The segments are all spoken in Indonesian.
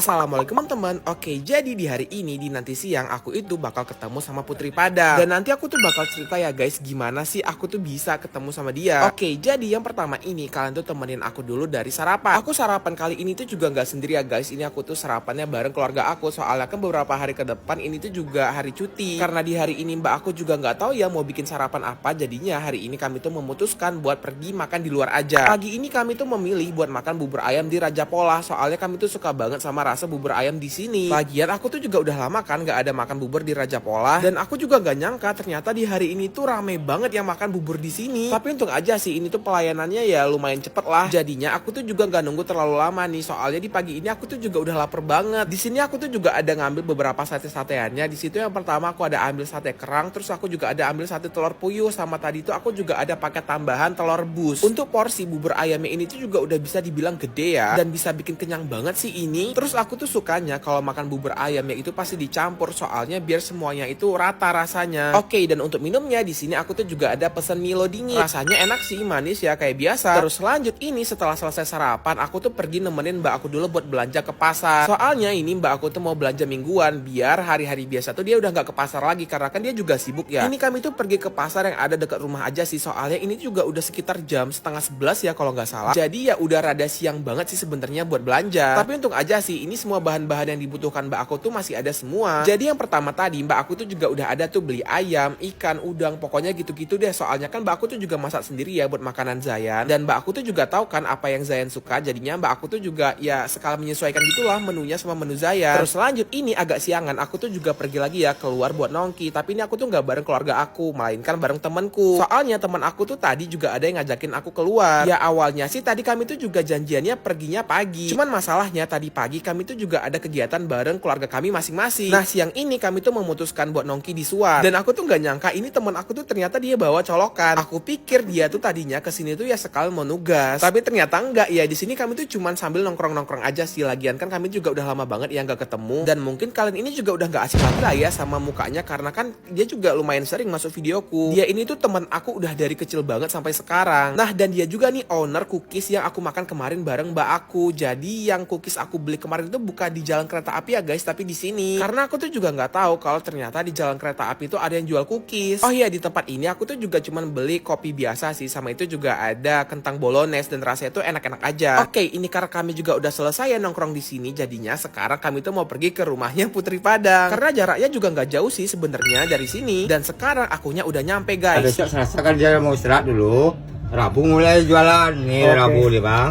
Assalamualaikum teman-teman. Oke, jadi di hari ini di nanti siang aku itu bakal ketemu sama Putri Padang. Dan nanti aku tuh bakal cerita ya guys, gimana sih aku tuh bisa ketemu sama dia. Oke, jadi yang pertama ini kalian tuh temenin aku dulu dari sarapan. Aku sarapan kali ini tuh juga nggak sendiri ya guys. Ini aku tuh sarapannya bareng keluarga aku. Soalnya kan beberapa hari ke depan ini tuh juga hari cuti. Karena di hari ini mbak aku juga nggak tahu ya mau bikin sarapan apa. Jadinya hari ini kami tuh memutuskan buat pergi makan di luar aja. Pagi ini kami tuh memilih buat makan bubur ayam di Raja Polah. Soalnya kami tuh suka banget sama rasa bubur ayam di sini. Lagian aku tuh juga udah lama kan gak ada makan bubur di Raja Polah, dan aku juga gak nyangka ternyata di hari ini tuh rame banget yang makan bubur di sini. Tapi untung aja sih ini tuh pelayanannya ya lumayan cepet lah. Jadinya aku tuh juga gak nunggu terlalu lama nih. Soalnya di pagi ini aku tuh juga udah lapar banget. Di sini aku tuh juga ada ngambil beberapa sate-sateannya. Di situ yang pertama aku ada ambil sate kerang, terus aku juga ada ambil sate telur puyuh, sama tadi tuh aku juga ada pakai tambahan telur rebus. Untuk porsi bubur ayamnya ini tuh juga udah bisa dibilang gede ya, dan bisa bikin kenyang banget sih ini. Terus aku tuh sukanya kalau makan bubur ayamnya itu pasti dicampur, soalnya biar semuanya itu rata rasanya. Oke, dan untuk minumnya di sini aku tuh juga ada pesan Milo dingin. Rasanya enak sih, manis ya kayak biasa. Terus lanjut ini setelah selesai sarapan aku tuh pergi nemenin mbak aku dulu buat belanja ke pasar. Soalnya ini mbak aku tuh mau belanja mingguan, biar hari-hari biasa tuh dia udah nggak ke pasar lagi karena kan dia juga sibuk ya. Ini kami tuh pergi ke pasar yang ada dekat rumah aja sih, soalnya ini juga udah sekitar jam setengah 11 ya kalau nggak salah. Jadi ya udah rada siang banget sih sebenarnya buat belanja. Tapi untung aja sih ini semua bahan-bahan yang dibutuhkan mbak aku tuh masih ada semua. Jadi yang pertama tadi mbak aku tuh juga udah ada tuh beli ayam, ikan, udang, pokoknya gitu-gitu deh. Soalnya kan mbak aku tuh juga masak sendiri ya buat makanan Zayan. Dan mbak aku tuh juga tahu kan apa yang Zayan suka. Jadinya mbak aku tuh juga ya sekali menyesuaikan gitulah menunya sama menu Zayan. Terus lanjut ini agak siangan aku tuh juga pergi lagi ya keluar buat nongki. Tapi ini aku tuh nggak bareng keluarga aku, melainkan bareng temanku. Soalnya teman aku tuh tadi juga ada yang ngajakin aku keluar. Ya awalnya sih tadi kami tuh juga janjiannya perginya pagi. Cuman masalahnya tadi pagi kami tuh juga ada kegiatan bareng keluarga kami masing-masing. Nah siang ini kami tuh memutuskan buat nongki di Suar. Dan aku tuh nggak nyangka ini teman aku tuh ternyata dia bawa colokan. Aku pikir dia tuh tadinya kesini tuh ya sekali mau nugas. Tapi ternyata enggak ya. Di sini kami tuh cuman sambil nongkrong-nongkrong aja sih. Lagian kan kami juga udah lama banget ya nggak ketemu. Dan mungkin kalian ini juga udah nggak asing lagi lah ya sama mukanya, karena kan dia juga lumayan sering masuk videoku. Dia ini tuh teman aku udah dari kecil banget sampai sekarang. Nah dan dia juga nih owner cookies yang aku makan kemarin bareng mbak aku. Jadi yang cookies aku beli kemarin itu bukan di jalan kereta api ya guys, tapi di sini. Karena aku tuh juga nggak tahu kalau ternyata di jalan kereta api itu ada yang jual cookies. Oh iya, di tempat ini aku tuh juga cuman beli kopi biasa sih, sama itu juga ada kentang bolognese dan rasanya tuh enak-enak aja. Oke, ini karena kami juga udah selesai ya nongkrong di sini, jadinya sekarang kami tuh mau pergi ke rumahnya Putri Padang. Karena jaraknya juga nggak jauh sih sebenarnya dari sini. Dan sekarang akunya udah nyampe guys. Besok Selasa kan dia mau istirahat dulu. Rabu mulai jualan nih. Rabu nih bang.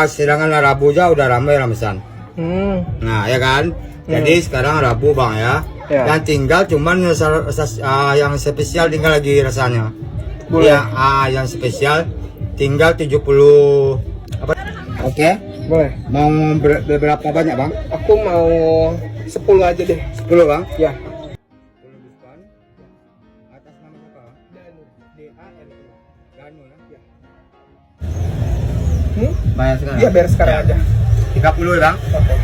Sedangkan Rabu aja udah ramai ramesan. Nah ya kan. Jadi sekarang Rabu bang ya. Dan tinggal cuman yang spesial tinggal lagi rasanya. Boleh. Ya, yang spesial tinggal 70 apa? Oke. Boleh. Mau berapa banyak bang? Aku mau 10 aja deh. 10 bang? Ya. Atas nama siapa? Danu. D-A-N-U. Danu ya? Bayar sekarang? Iya, bayar sekarang aja. 30 ya bang? Oke.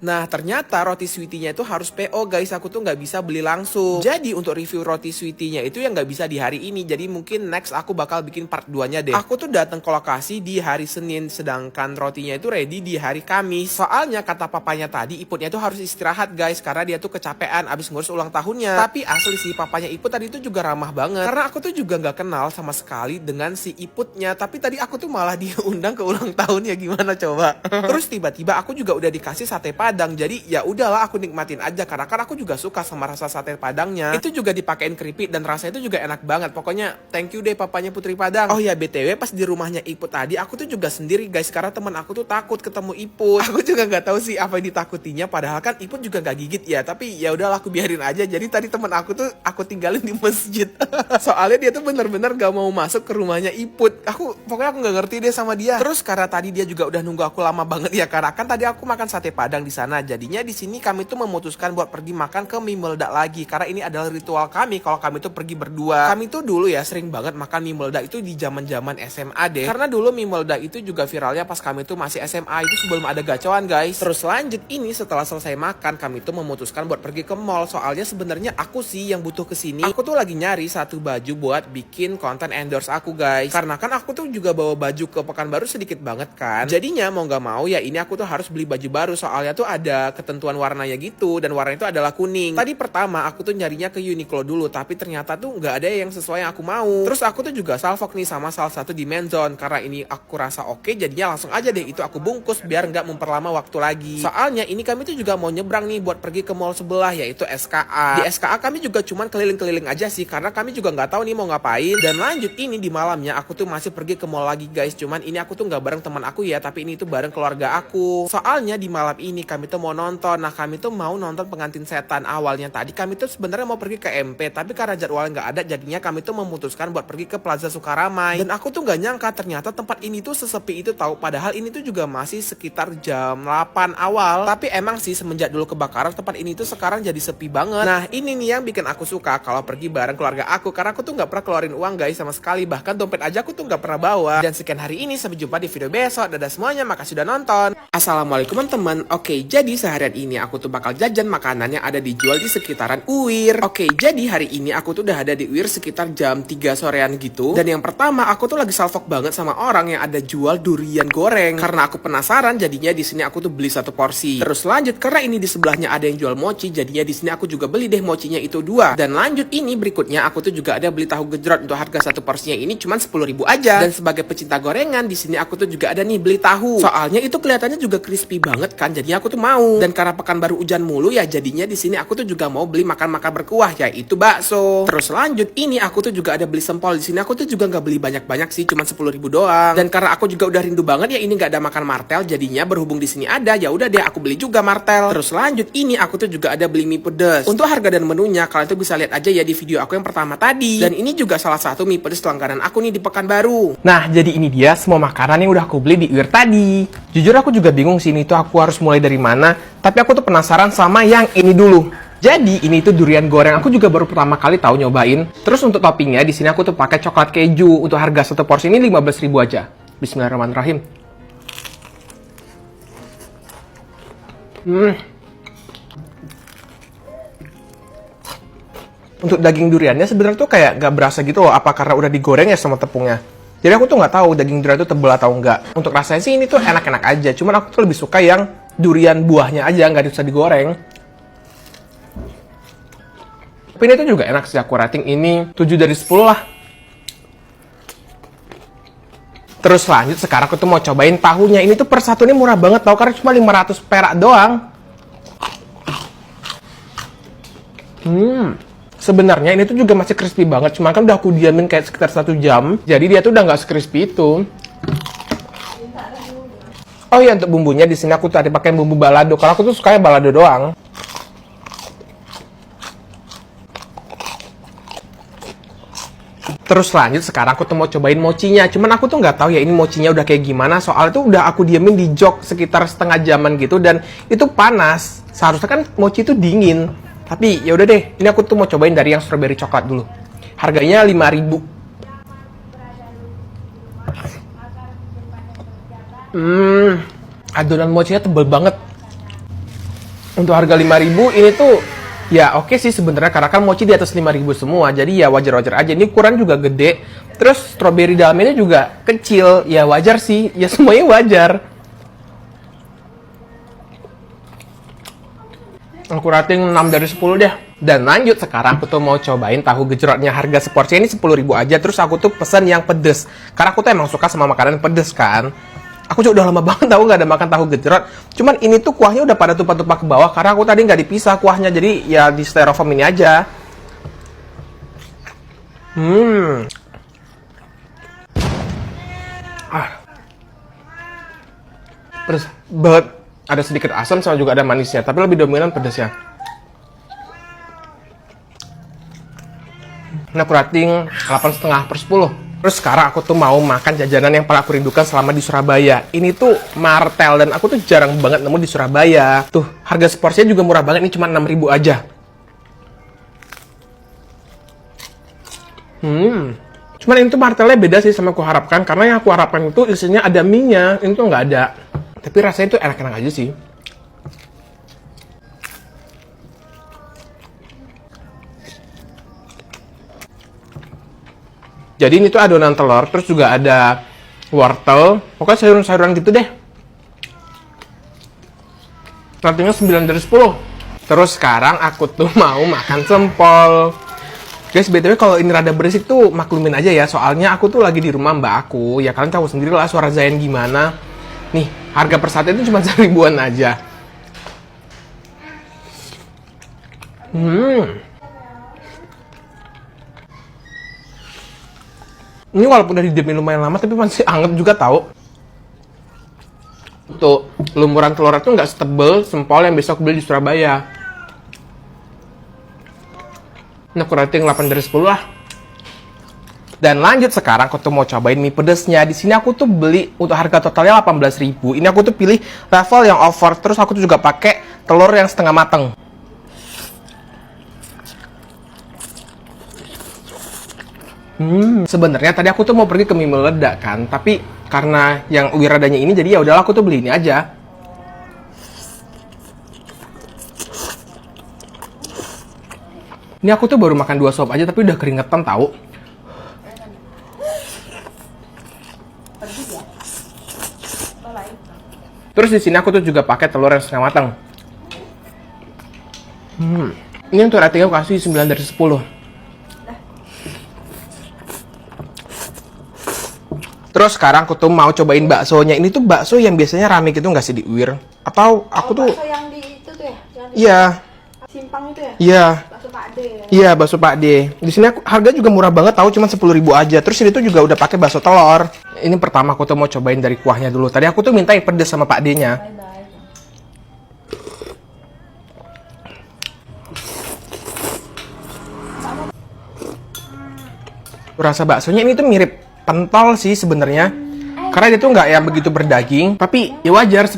Nah ternyata roti sweetie-nya itu harus PO guys, aku tuh nggak bisa beli langsung. Jadi untuk review roti sweetie-nya itu yang nggak bisa di hari ini. Jadi mungkin next aku bakal bikin part 2-nya deh. Aku tuh datang ke lokasi di hari Senin, sedangkan rotinya itu ready di hari Kamis. Soalnya kata papanya tadi Iputnya itu harus istirahat guys, karena dia tuh kecapean abis ngurus ulang tahunnya. Tapi asli sih papanya Iput tadi tuh juga ramah banget, karena aku tuh juga nggak kenal sama sekali dengan si Iputnya. Tapi tadi aku tuh malah diundang ke ulang tahunnya, gimana coba. Terus tiba-tiba aku juga udah dikasih sate Padang. Jadi ya udahlah aku nikmatin aja, karena kan aku juga suka sama rasa sate Padangnya. Itu juga dipakein keripik dan rasanya itu juga enak banget. Pokoknya thank you deh papanya Putri Padang. Oh ya BTW pas di rumahnya Iput tadi aku tuh juga sendiri guys, karena teman aku tuh takut ketemu Iput. Aku juga nggak tahu sih apa yang ditakutinya, padahal kan Iput juga nggak gigit ya. Tapi ya udahlah aku biarin aja. Jadi tadi teman aku tuh aku tinggalin di masjid. Soalnya dia tuh bener-bener gak mau masuk ke rumahnya Iput. Pokoknya aku nggak ngerti deh sama dia. Terus karena tadi dia juga udah nunggu aku lama banget ya, karena kan tadi aku makan sate Padang di sana sana. Jadinya di sini kami tuh memutuskan buat pergi makan ke mie meledak lagi, karena ini adalah ritual kami kalau kami tuh pergi berdua. Kami tuh dulu ya sering banget makan mie meledak itu di zaman-zaman SMA deh. Karena dulu mie meledak itu juga viralnya pas kami tuh masih SMA, itu sebelum ada gacoan guys. Terus lanjut ini setelah selesai makan kami tuh memutuskan buat pergi ke mall. Soalnya sebenarnya aku sih yang butuh kesini. Aku tuh lagi nyari satu baju buat bikin konten endorse aku guys. Karena kan aku tuh juga bawa baju ke Pekanbaru sedikit banget kan. Jadinya mau gak mau ya ini aku tuh harus beli baju baru. Soalnya tuh ada ketentuan warnanya gitu, dan warna itu adalah kuning. Tadi pertama aku tuh nyarinya ke Uniqlo dulu, tapi ternyata tuh nggak ada yang sesuai yang aku mau. Terus aku tuh juga salvok nih sama salah satu di Menzone. Karena ini aku rasa oke, jadinya langsung aja deh itu aku bungkus biar nggak memperlama waktu lagi. Soalnya ini kami tuh juga mau nyebrang nih buat pergi ke mall sebelah, yaitu SKA. Di SKA kami juga cuman keliling-keliling aja sih, karena kami juga nggak tahu nih mau ngapain. Dan lanjut ini di malamnya aku tuh masih pergi ke mall lagi guys. Cuman ini aku tuh nggak bareng teman aku ya, tapi ini tuh bareng keluarga aku. Soalnya di malam ini kami tuh mau nonton. Nah kami tuh mau nonton Pengantin Setan. Awalnya tadi kami tuh sebenarnya mau pergi ke MP, tapi karena jadwalnya nggak ada, jadinya kami tuh memutuskan buat pergi ke Plaza Sukaramai. Dan aku tuh nggak nyangka ternyata tempat ini tuh sesepi itu tahu. Padahal ini tuh juga masih sekitar jam 8 awal. Tapi emang sih semenjak dulu kebakaran tempat ini tuh sekarang jadi sepi banget. Nah ini nih yang bikin aku suka kalau pergi bareng keluarga aku, karena aku tuh nggak pernah keluarin uang guys sama sekali. Bahkan dompet aja aku tuh nggak pernah bawa. Dan sekian hari ini, sampai jumpa di video besok. Dadah semuanya, makasih udah nonton. Assalamualaikum teman-teman. Oke, jadi seharian ini aku tuh bakal jajan makanan yang ada dijual di sekitaran UIR. Oke, jadi hari ini aku tuh udah ada di UIR sekitar jam 3 sorean gitu. Dan yang pertama aku tuh lagi salvok banget sama orang yang ada jual durian goreng. Karena aku penasaran, jadinya di sini aku tuh beli satu porsi. Terus lanjut karena ini di sebelahnya ada yang jual mochi, jadinya di sini aku juga beli deh mochinya itu 2. Dan lanjut ini berikutnya aku tuh juga ada beli tahu gejrot. Untuk harga satu porsinya ini cuma 10.000 aja. Dan sebagai pecinta gorengan di sini aku tuh juga ada nih beli tahu. Soalnya itu kelihatannya juga crispy banget kan, jadinya aku tuh mau. Dan karena Pekanbaru hujan mulu ya, jadinya di sini aku tuh juga mau beli makan-makan berkuah, yaitu bakso. Terus lanjut ini aku tuh juga ada beli sempol. Di sini aku tuh juga nggak beli banyak-banyak sih, cuma 10.000 doang. Dan karena aku juga udah rindu banget ya ini nggak ada makan martel, jadinya berhubung di sini ada, ya udah deh aku beli juga martel. Terus lanjut ini aku tuh juga ada beli mie pedes. Untuk harga dan menunya kalian tuh bisa lihat aja ya di video aku yang pertama tadi. Dan ini juga salah satu mie pedes langganan aku nih di Pekanbaru. Nah, jadi ini dia semua makanan yang udah aku beli di UIR tadi. Jujur aku juga bingung sih ini tuh aku harus mulai dari mana. Tapi aku tuh penasaran sama yang ini dulu. Jadi ini tuh durian goreng. Aku juga baru pertama kali tahu nyobain. Terus untuk toppingnya di sini aku tuh pakai coklat keju. Untuk harga satu porsi ini 15.000 aja. Bismillahirrahmanirrahim. Untuk daging duriannya sebenarnya tuh kayak gak berasa gitu loh. Apa karena udah digoreng ya sama tepungnya. Jadi aku tuh nggak tahu daging durian itu tebel atau enggak. Untuk rasanya sih ini tuh enak-enak aja. Cuman aku tuh lebih suka yang durian buahnya aja, nggak bisa digoreng. Tapi ini tuh juga enak sih, aku rating ini 7 dari 10 lah. Terus lanjut sekarang aku tuh mau cobain tahunya. Ini tuh per satu ini murah banget tau, karena cuma 500 perak doang. Sebenarnya ini tuh juga masih crispy banget, cuma kan udah aku diamin kayak sekitar 1 jam. Jadi dia tuh udah nggak se-crispy itu. Oh iya, untuk bumbunya di sini aku tadi pakai bumbu balado. Kalau aku tuh sukanya balado doang. Terus lanjut sekarang aku tuh mau cobain mochinya. Cuman aku tuh nggak tahu ya ini mochinya udah kayak gimana. Soalnya tuh udah aku diamin di jok sekitar setengah jaman gitu, dan itu panas. Seharusnya kan mochi itu dingin. Tapi ya udah deh, ini aku tuh mau cobain dari yang strawberry coklat dulu. Harganya 5.000. Adonan mochinya tebel banget. Untuk harga 5.000 ini tuh ya oke sih sebenarnya, karena kan mochi di atas 5.000 semua. Jadi ya wajar-wajar aja. Ini ukuran juga gede. Terus strawberry dalamnya juga kecil. Ya wajar sih, ya semuanya wajar. Aku rating 6 dari 10 deh. Dan lanjut sekarang aku tuh mau cobain tahu gejrotnya. Harga seporsi ini 10.000 aja. Terus aku tuh pesen yang pedes, karena aku tuh emang suka sama makanan pedes kan. Aku juga udah lama banget tahu nggak ada makan tahu gejrot. Cuman ini tuh kuahnya udah pada tumpah-tumpah ke bawah, karena aku tadi nggak dipisah kuahnya. Jadi ya di styrofoam ini aja. Pedes banget. Ada sedikit asam sama juga ada manisnya, tapi lebih dominan pedasnya. Ini aku rating 8,5/10. Terus sekarang aku tuh mau makan jajanan yang paling aku rindukan selama di Surabaya. Ini tuh martel dan aku tuh jarang banget nemu di Surabaya. Tuh, harga seporsinya juga murah banget, ini cuma 6.000 aja. Cuman ini tuh martelnya beda sih sama aku harapkan, karena yang aku harapkan itu isinya ada mie-nya, ini tuh nggak ada. Tapi rasanya tuh enak-enak aja sih. Jadi ini tuh adonan telur, terus juga ada wortel, pokoknya sayuran-sayuran gitu deh. Ratingnya 9 dari 10. Terus sekarang aku tuh mau makan sempol. Guys, BTW kalau ini rada berisik tuh maklumin aja ya, soalnya aku tuh lagi di rumah mbak aku. Ya kalian tahu sendiri lah suara Zain gimana. Nih, harga per sate itu cuma 1.000-an aja. Ini walaupun udah didiemin lumayan lama, tapi masih anget juga tahu. Tuh, lumuran telurnya tuh nggak setebel sempol yang biasa aku beli di Surabaya. Ini aku rating 8 dari 10 lah. Dan lanjut sekarang aku tuh mau cobain mie pedesnya. Di sini aku tuh beli untuk harga totalnya 18.000. Ini aku tuh pilih level yang over, terus aku tuh juga pakai telur yang setengah mateng. Sebenarnya tadi aku tuh mau pergi ke mie meledak kan, tapi karena yang wiradanya ini jadi ya udahlah aku tuh beli ini aja. Ini aku tuh baru makan 2 sop aja tapi udah keringetan tahu. Terus di sini aku tuh juga pakai telur yang setengah matang. Ini untuk ratingnya aku kasih 9 dari 10. Terus sekarang aku tuh mau cobain baksonya. Ini tuh bakso yang biasanya rame gitu nggak sih di Uir? Atau aku tuh... Bakso yang di itu tuh ya? Yang di Iya. Simpang itu ya? Iya. Bakso Pak D ya? Iya, bakso Pak D. Di sini harga juga murah banget tahu, cuma 10.000 aja. Terus ini tuh juga udah pakai bakso telur. Ini pertama aku tuh mau cobain dari kuahnya dulu. Tadi aku tuh minta yang pedes sama Pak D-nya. Rasa baksonya ini tuh mirip pentol sih sebenarnya. Karena dia tuh nggak yang begitu berdaging, tapi ya wajar 10.000.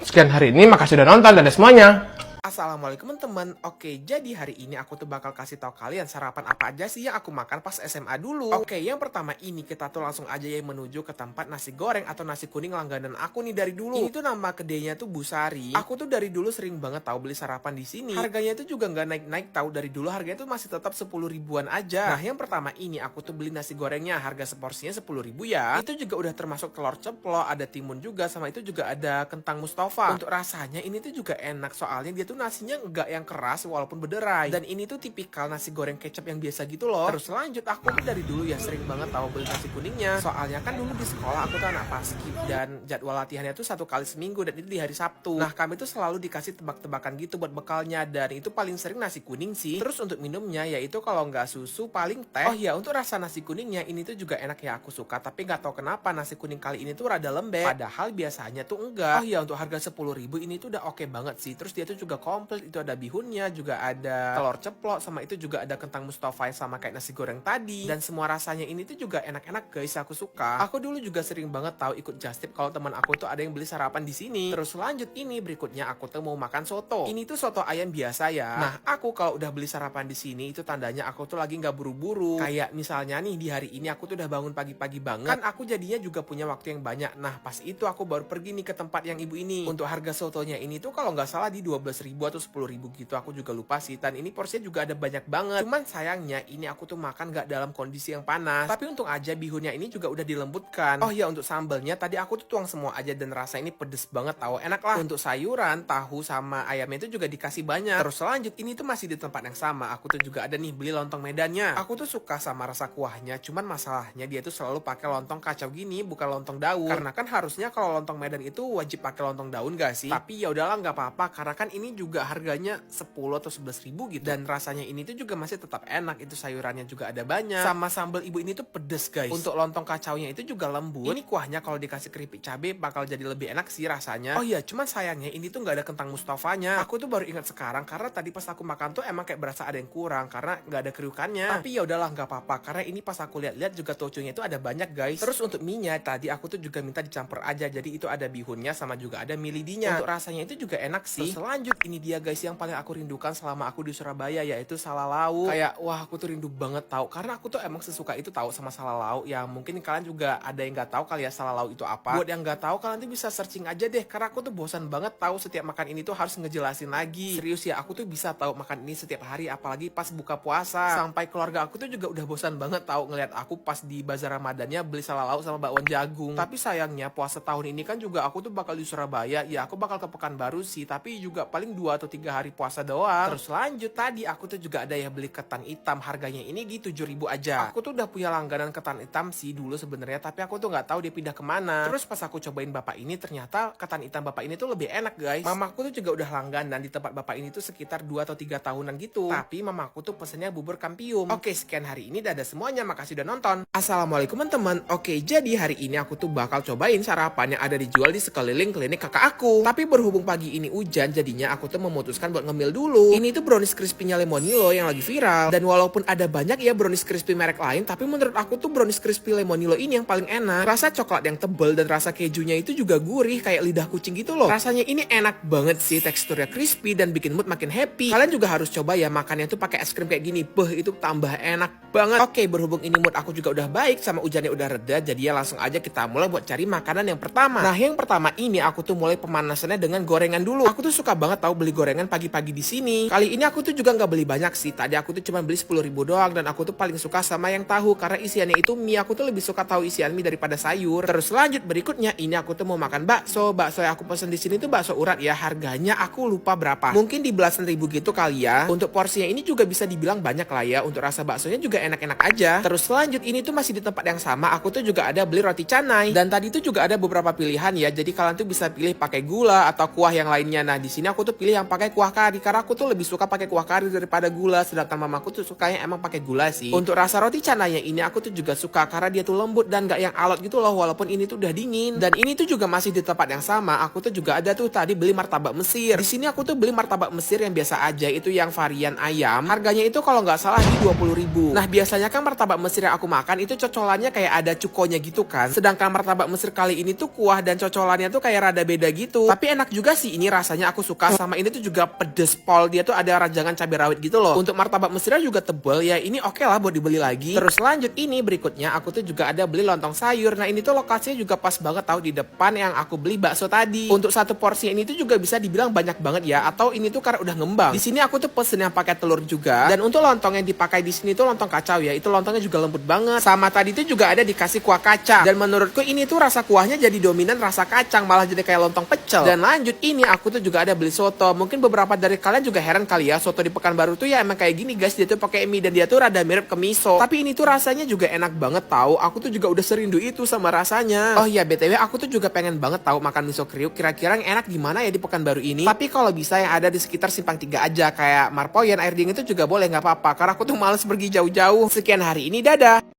Sekian hari ini, makasih udah nonton, dadah semuanya. Assalamualaikum teman-teman. Oke, jadi hari ini aku tuh bakal kasih tahu kalian sarapan apa aja sih yang aku makan pas SMA dulu. Oke, yang pertama ini kita tuh langsung aja ya menuju ke tempat nasi goreng atau nasi kuning langganan aku nih dari dulu. Ini tuh nama kedainya tuh Busari. Aku tuh dari dulu sering banget tahu beli sarapan di sini. Harganya tuh juga nggak naik-naik, tahu dari dulu harganya tuh masih tetap 10 ribuan aja. Nah, yang pertama ini aku tuh beli nasi gorengnya, harga seporsinya 10.000 ya. Itu juga udah termasuk telur ceplok, ada timun juga, sama itu juga ada kentang Mustafa. Untuk rasanya ini tuh juga enak, soalnya dia tuh nasinya enggak yang keras walaupun berderai. Dan ini tuh tipikal nasi goreng kecap yang biasa gitu loh. Terus lanjut, aku tuh dari dulu ya sering banget tahu beli nasi kuningnya. Soalnya kan dulu di sekolah aku tuh anak paskib dan jadwal latihannya tuh 1 kali seminggu dan itu di hari Sabtu. Nah, kami tuh selalu dikasih tebak-tebakan gitu buat bekalnya dan itu paling sering nasi kuning sih. Terus untuk minumnya yaitu kalau nggak susu paling teh. Oh iya, untuk rasa nasi kuningnya ini tuh juga enak ya, aku suka. Tapi nggak tahu kenapa nasi kuning kali ini tuh rada lembek. Padahal biasanya tuh enggak. Oh iya, untuk harga 10.000 ini tuh udah oke banget sih. Terus dia tuh juga komplit, itu ada bihunnya, juga ada telur ceplok, sama itu juga ada kentang Mustafa sama kayak nasi goreng tadi. Dan semua rasanya ini tuh juga enak-enak guys, aku suka. Aku dulu juga sering banget tahu ikut just tip kalau teman aku tuh ada yang beli sarapan di sini. Terus lanjut ini berikutnya aku tuh mau makan soto. Ini tuh soto ayam biasa ya. Nah, aku kalau udah beli sarapan di sini itu tandanya aku tuh lagi nggak buru-buru. Kayak misalnya nih di hari ini aku tuh udah bangun pagi-pagi banget. Kan aku jadinya juga punya waktu yang banyak. Nah, pas itu aku baru pergi nih ke tempat yang ibu ini. Untuk harga sotonya ini tuh kalau nggak salah di 12.000 atau 10.000 gitu, aku juga lupa sih. Dan ini porsinya juga ada banyak banget. Cuman sayangnya ini aku tuh makan nggak dalam kondisi yang panas. Tapi untung aja bihunnya ini juga udah dilembutkan. Oh ya, untuk sambelnya tadi aku tuh tuang semua aja dan rasa ini pedes banget tahu, enak lah. Untuk sayuran, tahu sama ayamnya itu juga dikasih banyak. Terus lanjut ini tuh masih di tempat yang sama. Aku tuh juga ada nih beli lontong Medannya. Aku tuh suka sama rasa kuahnya. Cuman masalahnya dia tuh selalu pakai lontong kacau gini, bukan lontong daun. Karena kan harusnya kalau lontong Medan itu wajib pakai lontong daun gak sih? Tapi ya udahlah, nggak apa-apa karena kan ini juga juga harganya 10 atau 11 ribu gitu. Dan rasanya ini tuh juga masih tetap enak. Itu sayurannya juga ada banyak. Sama sambal ibu ini tuh pedes guys. Untuk lontong kacaunya itu juga lembut. Ini kuahnya kalau dikasih keripik cabai bakal jadi lebih enak sih rasanya. Oh iya, cuman sayangnya ini tuh nggak ada kentang Mustafanya. Aku tuh baru ingat sekarang karena tadi pas aku makan tuh emang kayak berasa ada yang kurang karena nggak ada kriukannya. Tapi ya udahlah, nggak apa-apa karena ini pas aku lihat-lihat juga toconya itu ada banyak guys. Terus untuk mie-nya tadi aku tuh juga minta dicampur aja. Jadi itu ada bihunnya sama juga ada mie lidinya. Untuk rasanya itu juga enak sih. Terus lanjut, ini dia guys yang paling aku rindukan selama aku di Surabaya, yaitu salalauk. Kayak wah, aku tuh rindu banget tahu karena aku tuh emang sesuka itu tahu sama salalauk. Ya mungkin kalian juga ada yang nggak tahu kali ya salalauk itu apa. Buat yang nggak tahu kalian tuh bisa searching aja deh karena aku tuh bosan banget tahu setiap makan ini tuh harus ngejelasin lagi. Serius ya, aku tuh bisa tahu makan ini setiap hari apalagi pas buka puasa. Sampai keluarga aku tuh juga udah bosan banget tahu ngeliat aku pas di bazar Ramadannya beli salalauk sama bakwan jagung. Tapi sayangnya puasa tahun ini kan juga aku tuh bakal di Surabaya. Ya aku bakal ke Pekanbaru sih, tapi juga paling 2 atau 3 hari puasa doang. Terus lanjut, tadi aku tuh juga ada ya beli ketan hitam, harganya ini gitu 7.000 aja. Aku tuh udah punya langganan ketan hitam sih dulu sebenarnya, tapi aku tuh nggak tahu dia pindah kemana. Terus pas aku cobain bapak ini, ternyata ketan hitam bapak ini tuh lebih enak guys. Mamaku tuh juga udah langganan di tempat bapak ini tuh sekitar 2 atau 3 tahunan gitu. Tapi mamaku tuh pesennya bubur kampium. Oke, sekian hari ini, dadah semuanya, makasih udah nonton. Assalamualaikum teman-teman. Oke, jadi hari ini aku tuh bakal cobain sarapan yang ada dijual di sekeliling klinik kakak aku. Tapi berhubung pagi ini hujan, jadinya aku tuh memutuskan buat ngemil dulu. Ini tuh brownies crispy-nya Lemonilo yang lagi viral. Dan walaupun ada banyak ya brownies crispy merek lain, tapi menurut aku tuh brownies crispy Lemonilo ini yang paling enak. Rasa coklat yang tebel dan rasa kejunya itu juga gurih kayak lidah kucing gitu loh. Rasanya ini enak banget sih, teksturnya crispy dan bikin mood makin happy. Kalian juga harus coba ya makannya tuh pakai es krim kayak gini. Itu tambah enak banget. Oke, berhubung ini mood aku juga udah baik sama hujannya udah reda, jadi ya langsung aja kita mulai buat cari makanan yang pertama. Nah, yang pertama ini aku tuh mulai pemanasannya dengan gorengan dulu. Aku tuh suka banget tahu beli gorengan pagi-pagi di sini. Kali ini aku tuh juga nggak beli banyak sih. Tadi aku tuh cuma beli 10.000 doang dan aku tuh paling suka sama yang tahu karena isiannya itu mie. Aku tuh lebih suka tahu isian mie daripada sayur. Terus lanjut berikutnya ini aku tuh mau makan bakso. Bakso yang aku pesen di sini tuh bakso urat ya. Harganya aku lupa berapa. Mungkin di belasan ribu gitu kali ya. Untuk porsinya ini juga bisa dibilang banyak lah ya. Untuk rasa baksonya juga enak-enak aja. Terus lanjut ini tuh masih di tempat yang sama. Aku tuh juga ada beli roti canai. Dan tadi tuh juga ada beberapa pilihan ya. Jadi kalian tuh bisa pilih pakai gula atau kuah yang lainnya. Nah, di sini aku tuh pilih yang pakai kuah kari karena aku tuh lebih suka pakai kuah kari daripada gula. Sedangkan mamaku tuh sukanya emang pakai gula sih. Untuk rasa roti canainya ini aku tuh juga suka karena dia tuh lembut dan gak yang alot gitu loh walaupun ini tuh udah dingin. Dan ini tuh juga masih di tempat yang sama. Aku tuh juga ada tuh tadi beli martabak Mesir. Di sini aku tuh beli martabak Mesir yang biasa aja, itu yang varian ayam. Harganya itu kalau nggak salah di 20.000. Nah, biasanya kan martabak Mesir yang aku makan itu cocolannya kayak ada cukonya gitu kan. Sedangkan martabak Mesir kali ini tuh kuah dan cocolannya tuh kayak rada beda gitu. Tapi enak juga sih ini, rasanya aku suka. Sama ini tuh juga pedes pol, dia tuh ada rajangan cabai rawit gitu loh. Untuk martabak Mesirnya juga tebel ya, ini oke lah buat dibeli lagi. Terus lanjut ini berikutnya aku tuh juga ada beli lontong sayur. Nah, ini tuh lokasinya juga pas banget tahu di depan yang aku beli bakso tadi. Untuk satu porsi ini tuh juga bisa dibilang banyak banget ya, atau ini tuh karena udah ngembang. Di sini aku tuh pesen yang pakai telur juga. Dan untuk lontong yang dipakai di sini tuh lontong kacau ya. Itu lontongnya juga lembut banget. Sama tadi tuh juga ada dikasih kuah kacang. Dan menurutku ini tuh rasa kuahnya jadi dominan rasa kacang, malah jadi kayak lontong pecel. Dan lanjut ini aku tuh juga ada beli soto. Mungkin beberapa dari kalian juga heran kali ya, soto di Pekanbaru tuh ya emang kayak gini guys. Dia tuh pakai mie dan dia tuh rada mirip ke miso. Tapi ini tuh rasanya juga enak banget tahu. Aku tuh juga udah serindu itu sama rasanya. Oh iya, BTW aku tuh juga pengen banget tahu makan miso kriuk. Kira-kira yang enak di mana ya di Pekanbaru ini? Tapi kalau bisa yang ada di sekitar Simpang 3 aja, kayak Marpoyan, Air Dingin itu juga boleh, nggak apa-apa. Karena aku tuh males pergi jauh-jauh. Sekian hari ini, dadah.